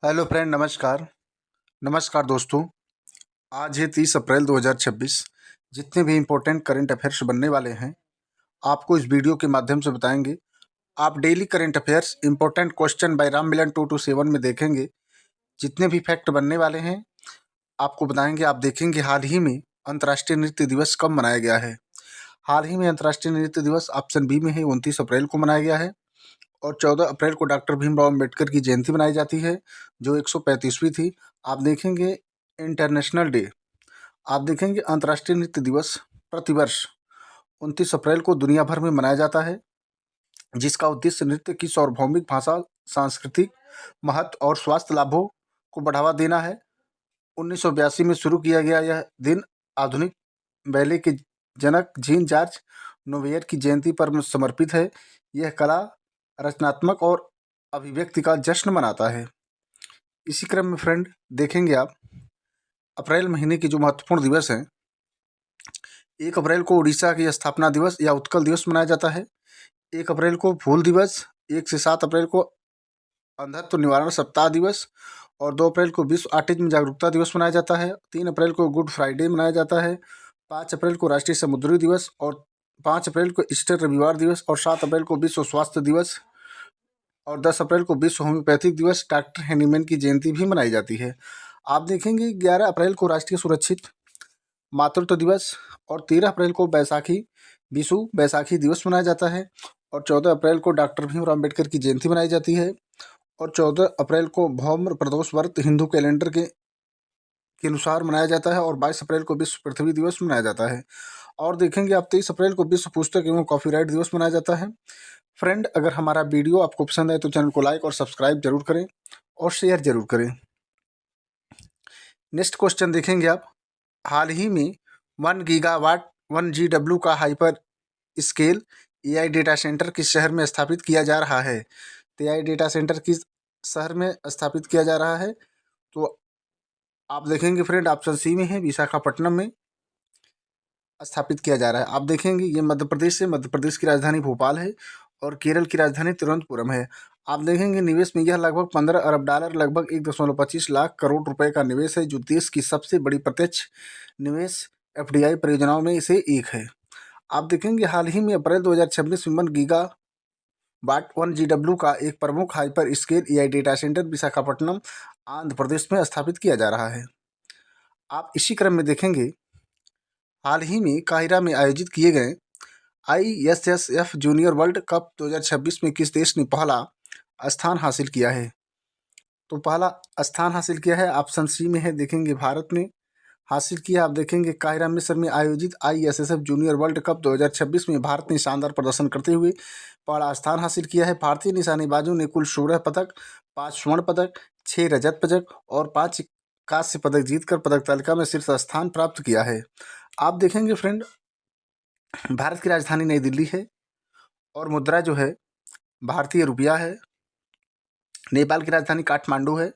Hello friend, नमस्कार। नमस्कार दोस्तों। आज है 30 अप्रैल 2026। जितने भी इम्पोर्टेंट करंट अफेयर्स बनने वाले हैं आपको इस वीडियो के माध्यम से बताएंगे। आप daily current affairs important question by Ram Milan 227 में देखेंगे। जितने भी फैक्ट बनने वाले हैं आपको बताएंगे। आप देखेंगे हाल ही में अंतर्राष्ट्रीय नृत्य दिवस कब मनाया गया है। हाल ही में अंतर्राष्ट्रीय नृत्य दिवस ऑप्शन बी में है 29 अप्रैल को मनाया गया है। और 14 अप्रैल को डॉक्टर भीमराव अम्बेडकर की जयंती मनाई जाती है जो 135वीं थी। आप देखेंगे इंटरनेशनल डे, आप देखेंगे अंतर्राष्ट्रीय नृत्य दिवस प्रतिवर्ष 29 अप्रैल को दुनिया भर में मनाया जाता है, जिसका उद्देश्य नृत्य की सार्वभौमिक भाषा, सांस्कृतिक महत्व और स्वास्थ्य लाभों को बढ़ावा देना है। 1982 में शुरू किया गया यह दिन आधुनिक बैले के जनक जीन जॉर्ज नोवेयर की जयंती पर समर्पित है। यह कला, रचनात्मक और अभिव्यक्ति का जश्न मनाता है। इसी क्रम में फ्रेंड देखेंगे आप अप्रैल महीने के जो महत्वपूर्ण दिवस हैं। 1 अप्रैल को उड़ीसा की स्थापना दिवस या उत्कल दिवस मनाया जाता है। 1 अप्रैल को फूल दिवस, 1 से 7 अप्रैल को अंधत्व निवारण सप्ताह दिवस और 2 अप्रैल को विश्व ऑटिज्म जागरूकता दिवस मनाया जाता है। 3 अप्रैल को गुड फ्राइडे मनाया जाता है। 5 अप्रैल को राष्ट्रीय समुद्री दिवस और 5 अप्रैल को ईस्टर रविवार दिवस और 7 अप्रैल को विश्व स्वास्थ्य दिवस और 10 अप्रैल को विश्व होम्योपैथिक दिवस डॉक्टर हैनीमैन की जयंती भी मनाई जाती है। आप देखेंगे 11 अप्रैल को राष्ट्रीय सुरक्षित मातृत्व दिवस और 13 अप्रैल को विश्व बैसाखी दिवस मनाया जाता है और 14 अप्रैल को डॉक्टर भीमराव अम्बेडकर की जयंती मनाई जाती है और 14 अप्रैल को भौम प्रदोष व्रत हिंदू कैलेंडर के अनुसार मनाया जाता है और 22 अप्रैल को विश्व पृथ्वी दिवस मनाया जाता है। और देखेंगे आप 23 अप्रैल को विश्व पुस्तक एवं कॉपीराइट दिवस मनाया जाता है। फ्रेंड, अगर हमारा वीडियो आपको पसंद आए तो चैनल को लाइक और सब्सक्राइब जरूर करें और शेयर जरूर करें। नेक्स्ट क्वेश्चन देखेंगे आप। हाल ही में 1 गीगावाट 1 GW का hyper scale AI data centre किस शहर में स्थापित किया जा रहा है। तो AI डेटा सेंटर किस शहर में स्थापित किया जा रहा है, तो आप देखेंगे फ्रेंड ऑप्शन सी में है, विशाखापट्टनम में स्थापित किया जा रहा है। आप देखेंगे ये मध्य प्रदेश है, मध्य प्रदेश की राजधानी भोपाल है और केरल की राजधानी तिरुवनंतपुरम है। आप देखेंगे निवेश में यह लगभग 15 अरब डॉलर लगभग 1.25 लाख करोड़ रुपए का निवेश है, जो देश की सबसे बड़ी प्रत्यक्ष निवेश FDI परियोजनाओं में से एक है। आप देखेंगे हाल ही में अप्रैल 2026 में 1 गीगावाट 1 GW का एक प्रमुख hyper scale AI data center Visakhapatnam Andhra Pradesh में स्थापित किया जा रहा है। आप इसी क्रम में देखेंगे हाल ही में काहिरा में आयोजित किए गए ISSF जूनियर वर्ल्ड कप 2026 में किस देश ने पहला स्थान हासिल किया है। तो पहला स्थान हासिल किया है ऑप्शन सी में है, देखेंगे भारत ने हासिल किया। आप देखेंगे काहिरा मिस्र में आयोजित ISSF जूनियर वर्ल्ड कप 2026 में भारत ने शानदार प्रदर्शन करते हुए पहला स्थान हासिल किया है। भारतीय निशानेबाजों ने कुल 16 पदक, 5 स्वर्ण पदक, 6 रजत पदक और 5 कांस्य पदक जीतकर पदक तालिका में शीर्ष स्थान प्राप्त किया है। आप देखेंगे फ्रेंड भारत की राजधानी नई दिल्ली है और मुद्रा जो है भारतीय रुपया है। नेपाल की राजधानी काठमांडू है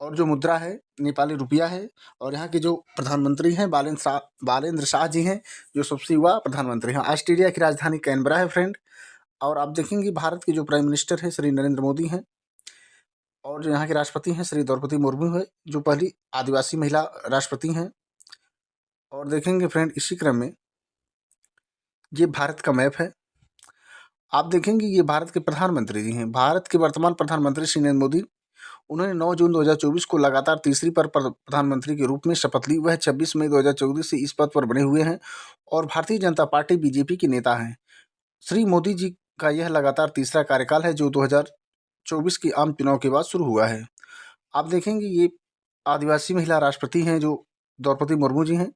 और जो मुद्रा है नेपाली रुपया है। और यहाँ के जो प्रधानमंत्री हैं बालेंद्र शाह जी हैं, जो सबसे युवा प्रधानमंत्री हैं। ऑस्ट्रेलिया की राजधानी कैनबरा है फ्रेंड। और आप देखेंगे भारत के जो प्राइम मिनिस्टर हैं श्री नरेंद्र मोदी हैं और जो यहाँ के राष्ट्रपति हैं श्री द्रौपदी मुर्मू है, जो पहली आदिवासी महिला राष्ट्रपति हैं। और देखेंगे फ्रेंड इसी क्रम में ये भारत का मैप है। आप देखेंगे ये भारत के प्रधानमंत्री जी हैं। भारत के वर्तमान प्रधानमंत्री श्री नरेंद्र मोदी, उन्होंने 9 जून 2024 को लगातार तीसरी बार प्रधानमंत्री के रूप में शपथ ली। वह 26 मई 2014 से इस पद पर बने हुए हैं और भारतीय जनता पार्टी BJP के नेता हैं। श्री मोदी जी का यह लगातार तीसरा कार्यकाल है, जो 2024 के आम चुनाव के बाद शुरू हुआ है। आप देखेंगे ये आदिवासी महिला राष्ट्रपति हैं, जो द्रौपदी मुर्मू जी हैं।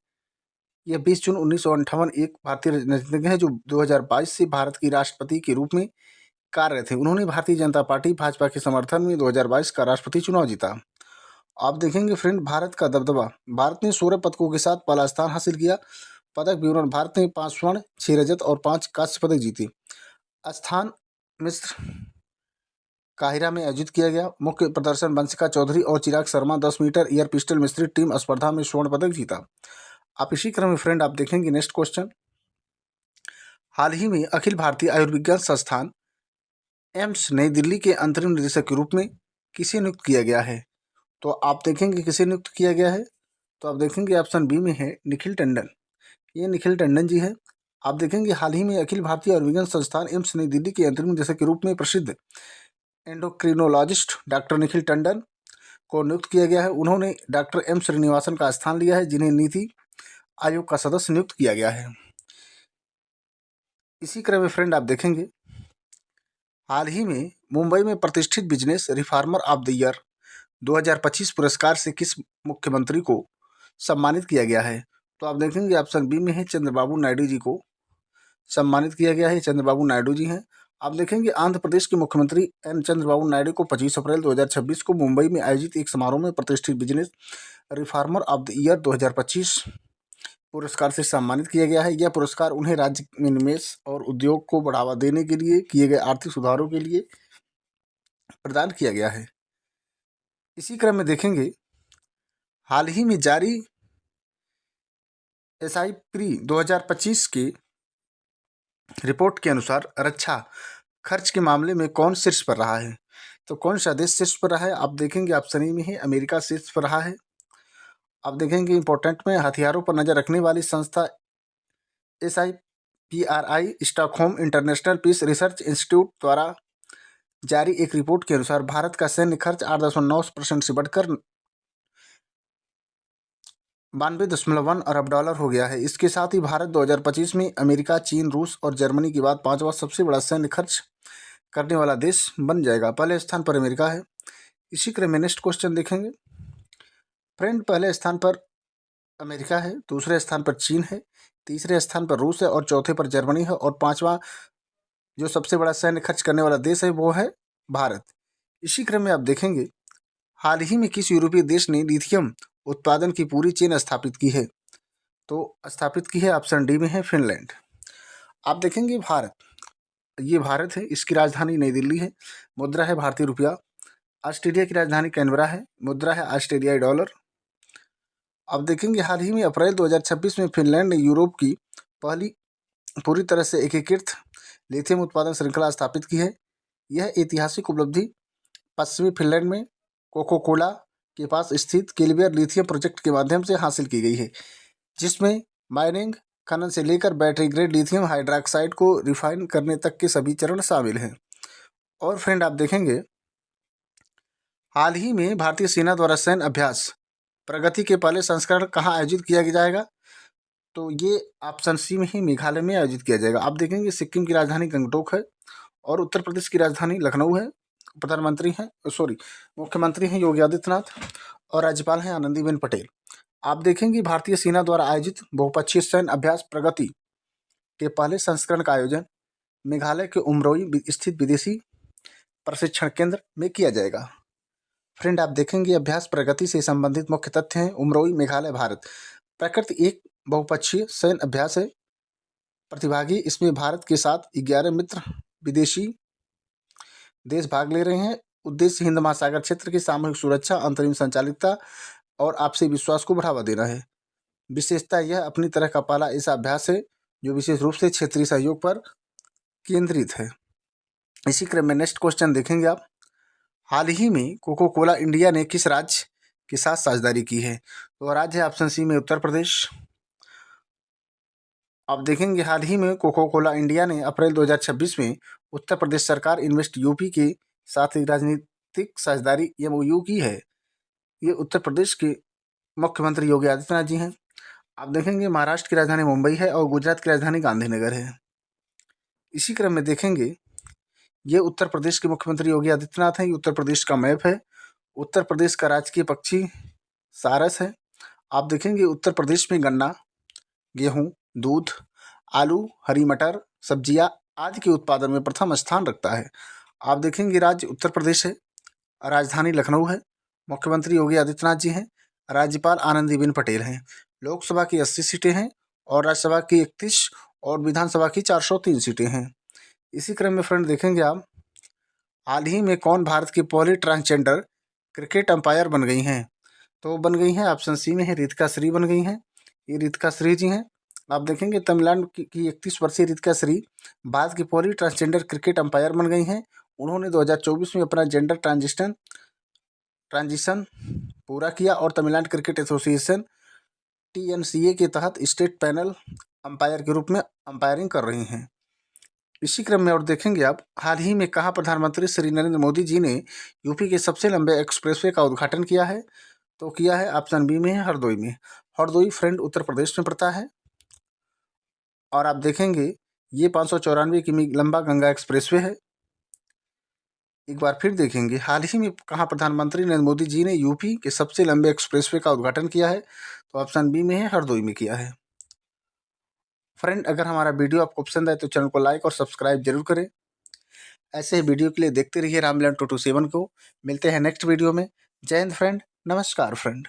यह 20 जून 1958 एक भारतीय राजनीतिज्ञ हैं, जो 2022 से भारत की राष्ट्रपति के रूप में कार्यरत थे। उन्होंने भारतीय जनता पार्टी भाजपा के समर्थन में 2022 का राष्ट्रपति चुनाव जीता। आप देखेंगे फ्रेंड भारत का दबदबा, भारत ने 16 पदकों के साथ पहला स्थान हासिल किया। पदक विवरण, भारत ने 5 स्वर्ण, 6 रजत और 5 कांस्य पदक जीते। स्थान मिस्र काहिरा में आयोजित किया गया। मुख्य प्रदर्शन वंशिका चौधरी और चिराग शर्मा 10 मीटर एयर पिस्टल मिश्रित टीम स्पर्धा में स्वर्ण पदक जीता। आप इसी क्रम में फ्रेंड आप देखेंगे नेक्स्ट क्वेश्चन। हाल ही में अखिल भारतीय आयुर्विज्ञान संस्थान एम्स नई दिल्ली के अंतरिम निदेशक के रूप में किसे नियुक्त किया गया है? तो आप देखेंगे किसे नियुक्त किया गया है, तो आप देखेंगे ऑप्शन बी में है निखिल टंडन। ये निखिल टंडन जी है। आप देखेंगे हाल ही में अखिल भारतीय आयुर्विज्ञान संस्थान एम्स नई दिल्ली के अंतरिम निदेशक के रूप में प्रसिद्ध एंडोक्रिनोलॉजिस्ट डॉक्टर निखिल टंडन को नियुक्त किया गया है। उन्होंने डॉक्टर एम श्रीनिवासन का स्थान लिया है, जिन्हें नीति आयोग का सदस्य नियुक्त किया गया है। इसी क्रम में फ्रेंड आप देखेंगे हाल ही में मुंबई में प्रतिष्ठित business reformer of the year 2025 पुरस्कार से किस मुख्यमंत्री को सम्मानित किया गया है? तो आप देखेंगे ऑप्शन बी में है चंद्रबाबू नायडू जी को सम्मानित किया गया है। चंद्रबाबू नायडू जी हैं। आप देखेंगे आंध्र प्रदेश के मुख्यमंत्री एन चंद्रबाबू नायडू को 25 अप्रैल 2026 को मुंबई में आयोजित एक समारोह में प्रतिष्ठित business reformer of the year 2025 पुरस्कार से सम्मानित किया गया है। यह पुरस्कार उन्हें राज्य में निवेश और उद्योग को बढ़ावा देने के लिए किए गए आर्थिक सुधारों के लिए प्रदान किया गया है। इसी क्रम में देखेंगे हाल ही में जारी एसआई प्री 2025 की रिपोर्ट के अनुसार रक्षा खर्च के मामले में कौन शीर्ष पर रहा है? तो कौन सा देश शीर्ष पर रहा है? आप देखेंगे ऑप्शन ए में है अमेरिका शीर्ष पर रहा है। आप देखेंगे इंपॉर्टेंट में हथियारों पर नजर रखने वाली संस्था SIPRI Stockholm International Peace Research Institute द्वारा जारी एक रिपोर्ट के अनुसार भारत का सैन्य खर्च 8.9% से बढ़कर 92.1 अरब डॉलर हो गया है। इसके साथ ही भारत 2025 में अमेरिका, चीन, रूस और जर्मनी के बाद 5वां सबसे बड़ा सैन्य खर्च करने वाला देश बन जाएगा। पहले स्थान पर अमेरिका है। इसी क्रम में नेक्स्ट क्वेश्चन देखेंगे फ्रेंड। पहले स्थान पर अमेरिका है, दूसरे स्थान पर चीन है, तीसरे स्थान पर रूस है और चौथे पर जर्मनी है और पांचवा जो सबसे बड़ा सैन्य खर्च करने वाला देश है वो है भारत। इसी क्रम में आप देखेंगे हाल ही में किस यूरोपीय देश ने लिथियम उत्पादन की पूरी चेन स्थापित की है? तो स्थापित की है ऑप्शन डी में है फिनलैंड। आप देखेंगे भारत, ये भारत है, इसकी राजधानी नई दिल्ली है, मुद्रा है भारतीय रुपया। ऑस्ट्रेलिया की राजधानी कैनबरा है, मुद्रा है ऑस्ट्रेलियाई डॉलर। आप देखेंगे हाल ही में अप्रैल 2026 में फिनलैंड ने यूरोप की पहली पूरी तरह से एकीकृत लिथियम उत्पादन श्रृंखला स्थापित की है। यह ऐतिहासिक उपलब्धि पश्चिमी फिनलैंड में कोको कोला के पास स्थित केल्बियर लिथियम प्रोजेक्ट के माध्यम से हासिल की गई है, जिसमें माइनिंग, खनन से लेकर बैटरी ग्रेड लिथियम हाइड्रोक्साइड को रिफाइन करने तक के सभी चरण शामिल हैं। और फ्रेंड आप देखेंगे हाल ही में भारतीय सेना द्वारा सैन्य अभ्यास प्रगति के पहले संस्करण कहाँ आयोजित किया जाएगा? तो ये ऑप्शन सी में ही मेघालय में आयोजित किया जाएगा। आप देखेंगे सिक्किम की राजधानी गंगटोक है और उत्तर प्रदेश की राजधानी लखनऊ है। प्रधानमंत्री हैं मुख्यमंत्री हैं योगी आदित्यनाथ और राज्यपाल हैं आनंदीबेन पटेल। आप देखेंगे भारतीय सेना द्वारा आयोजित बहुपक्षीय सैन्य अभ्यास प्रगति के पहले संस्करण का आयोजन मेघालय के उमरोई स्थित विदेशी प्रशिक्षण केंद्र में किया जाएगा। फ्रेंड आप देखेंगे अभ्यास प्रगति से संबंधित मुख्य तथ्य हैं। उमरोई, मेघालय, भारत। प्रकृति एक बहुपक्षीय सैन्य अभ्यास है। प्रतिभागी इसमें भारत के साथ 11 मित्र विदेशी देश भाग ले रहे हैं। उद्देश्य हिंद महासागर क्षेत्र की सामूहिक सुरक्षा, अंतरिम संचालितता और आपसी विश्वास को बढ़ावा देना है। विशेषता यह अपनी तरह का पहला ऐसा अभ्यास है जो विशेष रूप से क्षेत्रीय सहयोग पर केंद्रित है। इसी क्रम में नेक्स्ट क्वेश्चन देखेंगे आप। हाल ही में कोको कोला इंडिया ने किस राज्य के साथ साझेदारी की है? तो राज्य है ऑप्शन सी में उत्तर प्रदेश। आप देखेंगे हाल ही में कोको कोला इंडिया ने अप्रैल 2026 में उत्तर प्रदेश सरकार इन्वेस्ट यूपी के साथ एक राजनीतिक साझेदारी MOU की है। ये उत्तर प्रदेश के मुख्यमंत्री योगी आदित्यनाथ जी हैं। आप देखेंगे महाराष्ट्र की राजधानी मुंबई है और गुजरात की राजधानी गांधीनगर है। इसी क्रम में देखेंगे ये उत्तर प्रदेश के मुख्यमंत्री योगी आदित्यनाथ हैं। ये उत्तर प्रदेश का मैप है। उत्तर प्रदेश का राजकीय पक्षी सारस है। आप देखेंगे उत्तर प्रदेश में गन्ना, गेहूं, दूध, आलू, हरी मटर, सब्जियां आदि के उत्पादन में प्रथम स्थान रखता है। आप देखेंगे राज्य उत्तर प्रदेश है, राजधानी लखनऊ है, मुख्यमंत्री योगी आदित्यनाथ जी हैं, राज्यपाल आनंदीबेन पटेल हैं। लोकसभा की 80 सीटें हैं और राज्यसभा की 31 और विधानसभा की 403 सीटें हैं। इसी क्रम में फ्रेंड देखेंगे आप हाल ही में कौन भारत की पहली ट्रांसजेंडर क्रिकेट अंपायर बन गई हैं? तो बन गई हैं ऑप्शन सी में है रितिका श्री बन गई हैं। ये रितिका श्री जी हैं। आप देखेंगे तमिलनाडु की 31 वर्षीय रितिका श्री भारत की पहली ट्रांसजेंडर क्रिकेट अंपायर बन गई हैं। उन्होंने 2024 में अपना जेंडर ट्रांजिशन ट्रांजिशन पूरा किया और तमिलनाडु क्रिकेट एसोसिएशन TNCA के तहत स्टेट पैनल अंपायर के रूप में अंपायरिंग कर रही हैं। इसी क्रम में और देखेंगे आप, हाल ही में कहाँ प्रधानमंत्री श्री नरेंद्र मोदी जी ने यूपी के सबसे लंबे एक्सप्रेसवे का उद्घाटन किया है? तो किया है ऑप्शन बी में है हरदोई में। हरदोई फ्रेंड उत्तर प्रदेश में पड़ता है। और आप देखेंगे ये 594 किमी लंबा गंगा एक्सप्रेसवे है। एक बार फिर देखेंगे, हाल ही में कहाँ प्रधानमंत्री नरेंद्र मोदी जी ने यूपी के सबसे लंबे एक्सप्रेसवे का उद्घाटन किया है? तो ऑप्शन बी में है हरदोई में किया है। फ्रेंड, अगर हमारा वीडियो आपको पसंद आए तो चैनल को लाइक और सब्सक्राइब जरूर करें। ऐसे ही वीडियो के लिए देखते रहिए रामलीला 227 को। मिलते हैं नेक्स्ट वीडियो में। जय हिंद फ्रेंड, नमस्कार फ्रेंड।